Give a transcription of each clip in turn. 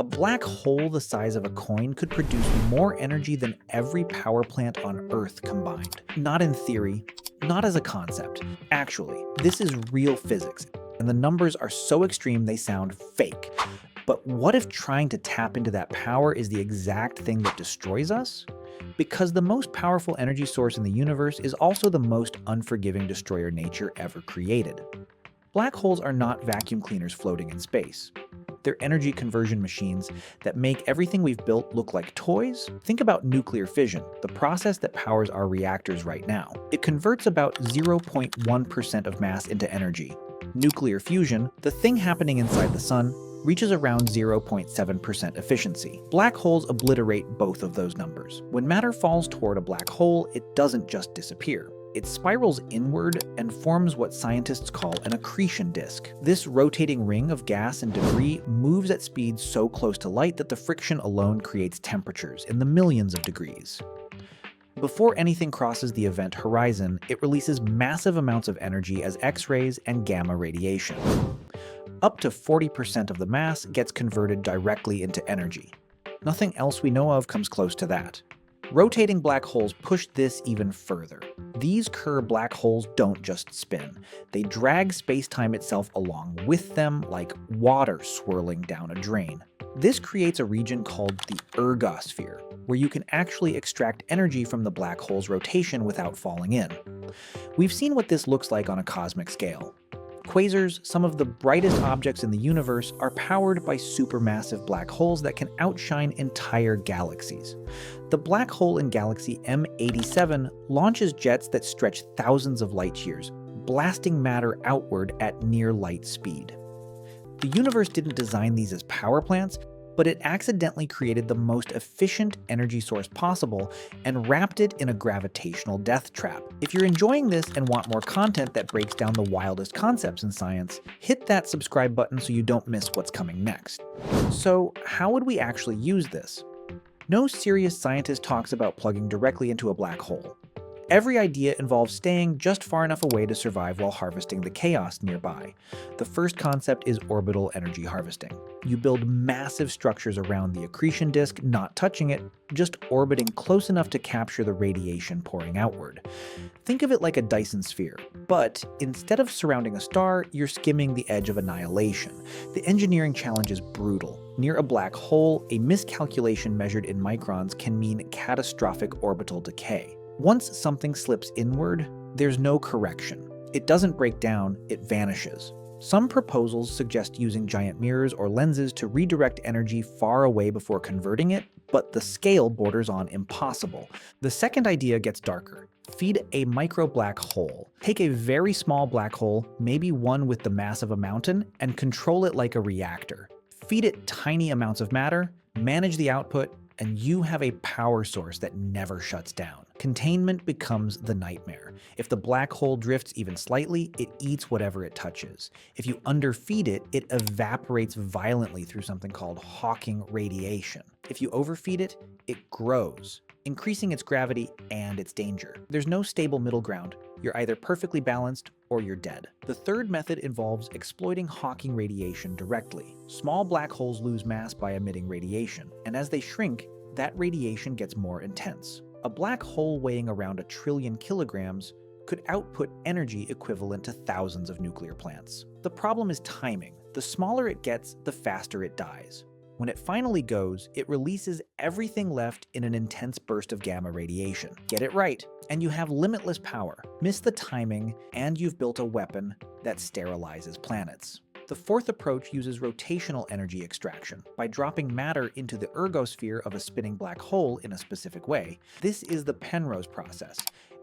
A black hole the size of a coin could produce more energy than every power plant on Earth combined. Not in theory, not as a concept. Actually, this is real physics, and the numbers are so extreme they sound fake. But what if trying to tap into that power is the exact thing that destroys us? Because the most powerful energy source in the universe is also the most unforgiving destroyer nature ever created. Black holes are not vacuum cleaners floating in space. They're energy conversion machines that make everything we've built look like toys. Think about nuclear fission, the process that powers our reactors right now. It converts about 0.1% of mass into energy. Nuclear fusion, the thing happening inside the sun, reaches around 0.7% efficiency. Black holes obliterate both of those numbers. When matter falls toward a black hole, it doesn't just disappear. It spirals inward and forms what scientists call an accretion disk. This rotating ring of gas and debris moves at speeds so close to light that the friction alone creates temperatures in the millions of degrees. Before anything crosses the event horizon, it releases massive amounts of energy as X-rays and gamma radiation. Up to 40% of the mass gets converted directly into energy. Nothing else we know of comes close to that. Rotating black holes push this even further. These Kerr black holes don't just spin. They drag space-time itself along with them like water swirling down a drain. This creates a region called the ergosphere, where you can actually extract energy from the black hole's rotation without falling in. We've seen what this looks like on a cosmic scale. Quasars, some of the brightest objects in the universe, are powered by supermassive black holes that can outshine entire galaxies. The black hole in galaxy M87 launches jets that stretch thousands of light years, blasting matter outward at near light speed. The universe didn't design these as power plants, but it accidentally created the most efficient energy source possible and wrapped it in a gravitational death trap. If you're enjoying this and want more content that breaks down the wildest concepts in science, hit that subscribe button so you don't miss what's coming next. So, how would we actually use this? No serious scientist talks about plugging directly into a black hole. Every idea involves staying just far enough away to survive while harvesting the chaos nearby. The first concept is orbital energy harvesting. You build massive structures around the accretion disk, not touching it, just orbiting close enough to capture the radiation pouring outward. Think of it like a Dyson sphere, but instead of surrounding a star, you're skimming the edge of annihilation. The engineering challenge is brutal. Near a black hole, a miscalculation measured in microns can mean catastrophic orbital decay. Once something slips inward, there's no correction. It doesn't break down, it vanishes. Some proposals suggest using giant mirrors or lenses to redirect energy far away before converting it, but the scale borders on impossible. The second idea gets darker. Feed a micro black hole. Take a very small black hole, maybe one with the mass of a mountain, and control it like a reactor. Feed it tiny amounts of matter, manage the output, and you have a power source that never shuts down. Containment becomes the nightmare. If the black hole drifts even slightly, it eats whatever it touches. If you underfeed it, it evaporates violently through something called Hawking radiation. If you overfeed it, it grows, increasing its gravity and its danger. There's no stable middle ground. You're either perfectly balanced or you're dead. The third method involves exploiting Hawking radiation directly. Small black holes lose mass by emitting radiation, and as they shrink, that radiation gets more intense. A black hole weighing around 1 trillion kilograms could output energy equivalent to thousands of nuclear plants. The problem is timing. The smaller it gets, the faster it dies. When it finally goes, it releases everything left in an intense burst of gamma radiation. Get it right, and you have limitless power. Miss the timing, and you've built a weapon that sterilizes planets. The fourth approach uses rotational energy extraction. By dropping matter into the ergosphere of a spinning black hole in a specific way, this is the Penrose process.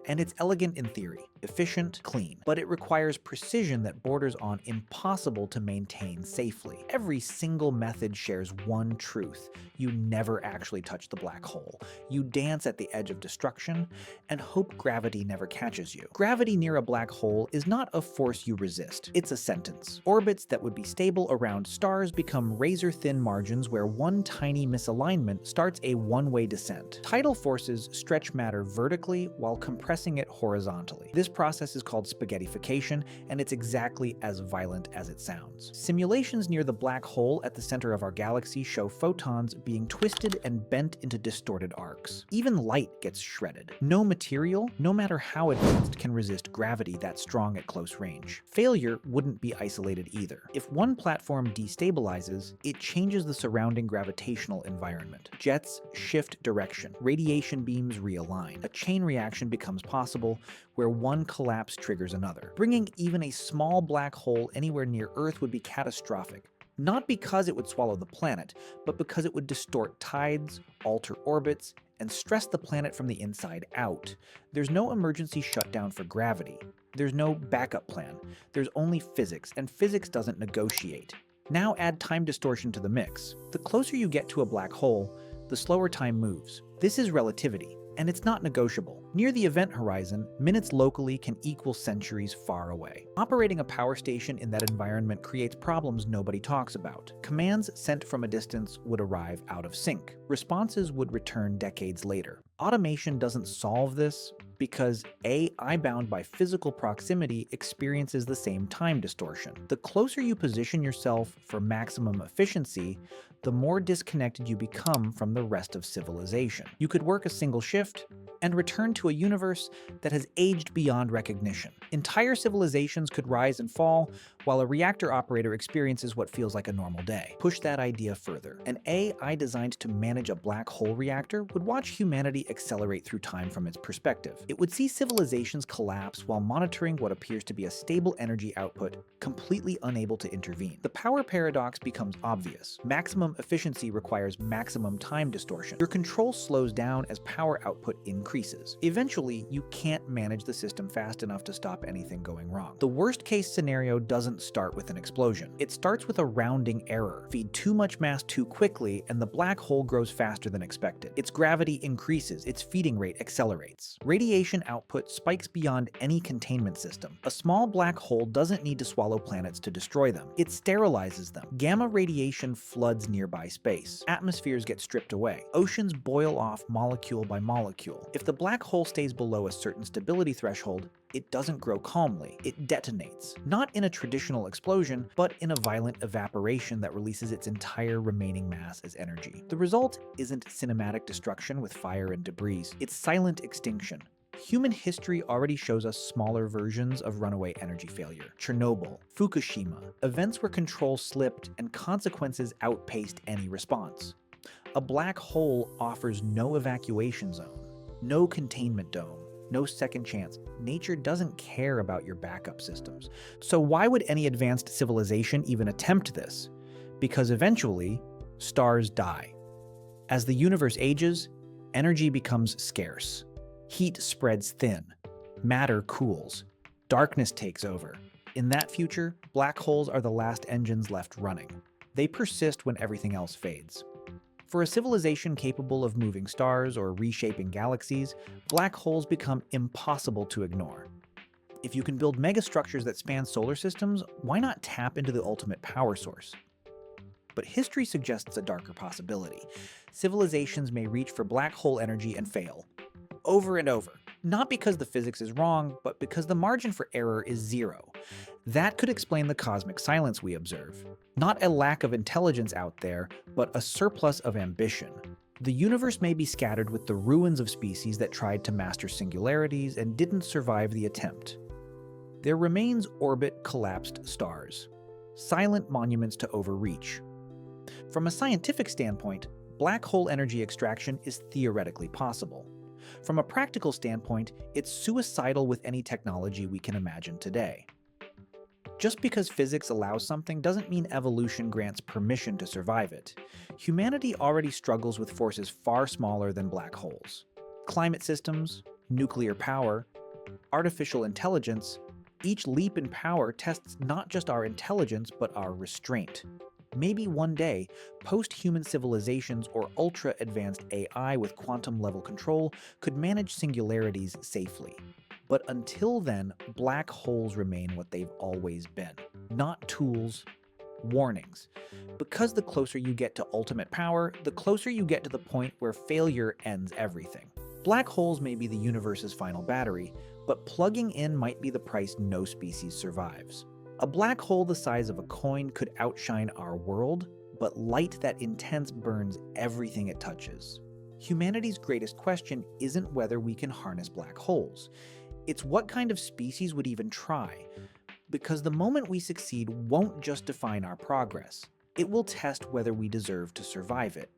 And it's elegant in theory, efficient, clean, but it requires precision that borders on impossible to maintain safely. Every single method shares one truth. You never actually touch the black hole. You dance at the edge of destruction and hope gravity never catches you. Gravity near a black hole is not a force you resist, it's a sentence. Orbits that would be stable around stars become razor-thin margins where one tiny misalignment starts a one-way descent. Tidal forces stretch matter vertically while compressing compressing it horizontally. This process is called spaghettification, and it's exactly as violent as it sounds. Simulations near the black hole at the center of our galaxy show photons being twisted and bent into distorted arcs. Even light gets shredded. No material, no matter how advanced, can resist gravity that strong at close range. Failure wouldn't be isolated either. If one platform destabilizes, it changes the surrounding gravitational environment. Jets shift direction. Radiation beams realign. A chain reaction becomes possible where one collapse triggers another. Bringing even a small black hole anywhere near Earth would be catastrophic. Not because it would swallow the planet, but because it would distort tides, alter orbits, and stress the planet from the inside out. There's no emergency shutdown for gravity. There's no backup plan. There's only physics, and physics doesn't negotiate. Now add time distortion to the mix. The closer you get to a black hole, the slower time moves. This is relativity, and it's not negotiable. Near the event horizon, minutes locally can equal centuries far away. Operating a power station in that environment creates problems nobody talks about. Commands sent from a distance would arrive out of sync. Responses would return decades later. Automation doesn't solve this because AI bound by physical proximity experiences the same time distortion. The closer you position yourself for maximum efficiency, the more disconnected you become from the rest of civilization. You could work a single shift and return to a universe that has aged beyond recognition. Entire civilizations could rise and fall, while a reactor operator experiences what feels like a normal day. Push that idea further. An AI designed to manage a black hole reactor would watch humanity accelerate through time from its perspective. It would see civilizations collapse while monitoring what appears to be a stable energy output, completely unable to intervene. The power paradox becomes obvious. Maximum efficiency requires maximum time distortion. Your control slows down as power output increases. Eventually, you can't manage the system fast enough to stop anything going wrong. The worst-case scenario doesn't start with an explosion. It starts with a rounding error. Feed too much mass too quickly, and the black hole grows faster than expected. Its gravity increases, its feeding rate accelerates. Radiation output spikes beyond any containment system. A small black hole doesn't need to swallow planets to destroy them. It sterilizes them. Gamma radiation floods nearby space. Atmospheres get stripped away. Oceans boil off molecule by molecule. If the black hole stays below a certain stability threshold, it doesn't grow calmly. It detonates. Not in a traditional explosion, but in a violent evaporation that releases its entire remaining mass as energy. The result isn't cinematic destruction with fire and debris. It's silent extinction. Human history already shows us smaller versions of runaway energy failure. Chernobyl, Fukushima, events where control slipped and consequences outpaced any response. A black hole offers no evacuation zone, no containment dome, no second chance. Nature doesn't care about your backup systems. So why would any advanced civilization even attempt this? Because eventually, stars die. As the universe ages, energy becomes scarce. Heat spreads thin. Matter cools. Darkness takes over. In that future, black holes are the last engines left running. They persist when everything else fades. For a civilization capable of moving stars or reshaping galaxies, black holes become impossible to ignore. If you can build megastructures that span solar systems, why not tap into the ultimate power source? But history suggests a darker possibility. Civilizations may reach for black hole energy and fail. Over and over. Not because the physics is wrong, but because the margin for error is zero. That could explain the cosmic silence we observe. Not a lack of intelligence out there, but a surplus of ambition. The universe may be scattered with the ruins of species that tried to master singularities and didn't survive the attempt. There remains orbit collapsed stars, silent monuments to overreach. From a scientific standpoint, black hole energy extraction is theoretically possible. From a practical standpoint, it's suicidal with any technology we can imagine today. Just because physics allows something doesn't mean evolution grants permission to survive it. Humanity already struggles with forces far smaller than black holes. Climate systems, nuclear power, artificial intelligence, each leap in power tests not just our intelligence but our restraint. Maybe one day, post-human civilizations or ultra-advanced AI with quantum-level control could manage singularities safely. But until then, black holes remain what they've always been. Not tools, warnings. Because the closer you get to ultimate power, the closer you get to the point where failure ends everything. Black holes may be the universe's final battery, but plugging in might be the price no species survives. A black hole the size of a coin could outshine our world, but light that intense burns everything it touches. Humanity's greatest question isn't whether we can harness black holes. It's what kind of species would even try, because the moment we succeed won't just define our progress. It will test whether we deserve to survive it.